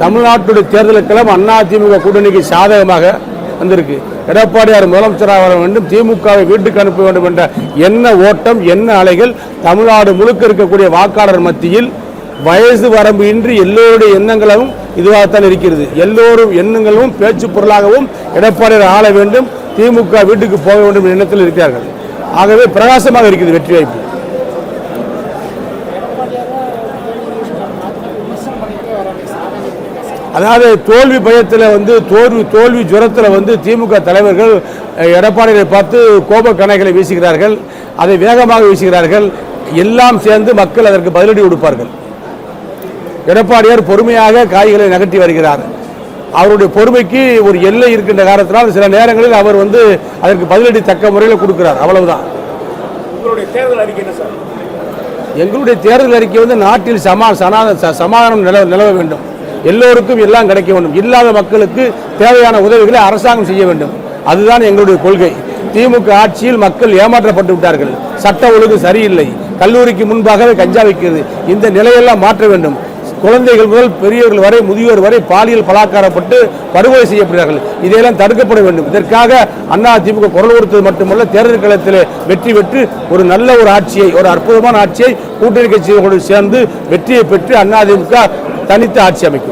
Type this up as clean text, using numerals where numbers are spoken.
தமிழ்நாட்டுடைய தேர்தலுக்கெல்லாம் அதிமுக கூட்டணிக்கு சாதகமாக வந்திருக்கு. எடப்பாடியார் முதலமைச்சராக வர வேண்டும், திமுகவை வீட்டுக்கு அனுப்ப வேண்டும் என்ற எண்ண ஓட்டம், எண்ண அலைகள் தமிழ்நாடு முழுக்க இருக்கக்கூடிய வாக்காளர் மத்தியில் வயசு வரம்பு இன்றி எல்லோருடைய எண்ணங்களும் இதுவாகத்தான் இருக்கிறது. எல்லோரும் எண்ணங்களும் பேச்சு பொருளாகவும் எடப்பாடியார் ஆள வேண்டும், திமுக வீட்டுக்கு போக வேண்டும் என்ற எண்ணத்தில் இருக்கிறார்கள். ஆகவே பிரகாசமாக இருக்கிறது வெற்றி வாய்ப்பு. அதாவது தோல்வி பயத்தில் தோல்வி ஜுரத்தில் திமுக தலைவர்கள் எடப்பாடியை பார்த்து கோப கணைகளை வீசுகிறார்கள், அதை வேகமாக வீசுகிறார்கள். எல்லாம் சேர்ந்து மக்கள் அதற்கு பதிலடி கொடுப்பார்கள். எடப்பாடியார் பொறுமையாக காய்களை நகர்த்தி வருகிறார். அவருடைய பொறுமைக்கு ஒரு எல்லை இருக்கின்ற காரணத்தினால் சில நேரங்களில் அவர் அதற்கு பதிலடி தக்க முறையில் கொடுக்கிறார். அவ்வளவுதான். உங்களுடைய தேர்தல் அறிக்கை என்ன சார்? எங்களுடைய தேர்தல் அறிக்கை நாட்டில் சமாதானம் நிலவ வேண்டும், எல்லோருக்கும் எல்லாம் கிடைக்க வேண்டும், இல்லாத மக்களுக்கு தேவையான உதவிகளை அரசாங்கம் செய்ய வேண்டும். அதுதான் எங்களுடைய கொள்கை. திமுக ஆட்சியில் மக்கள் ஏமாற்றப்பட்டு விட்டார்கள். சட்ட ஒழுங்கு சரியில்லை, கல்லூரிக்கு முன்பாகவே கஞ்சா வைக்கிறது. இந்த நிலையெல்லாம் மாற்ற வேண்டும். குழந்தைகள் முதல் பெரியவர்கள் வரை, முதியோர் வரை பாலியல் பலாத்காரப்பட்டு படுகொலை செய்யப்படுகிறார்கள். இதையெல்லாம் தடுக்கப்பட வேண்டும். இதற்காக அதிமுக குரல் கொடுத்தது மட்டுமல்ல, தேர்தல் களத்தில் வெற்றி பெற்று ஒரு நல்ல ஒரு ஆட்சியை, ஒரு அற்புதமான ஆட்சியை கூட்டணி கட்சிகளோடு சேர்ந்து வெற்றியை பெற்று அதிமுக தனித்து ஆட்சி அமைக்கும்.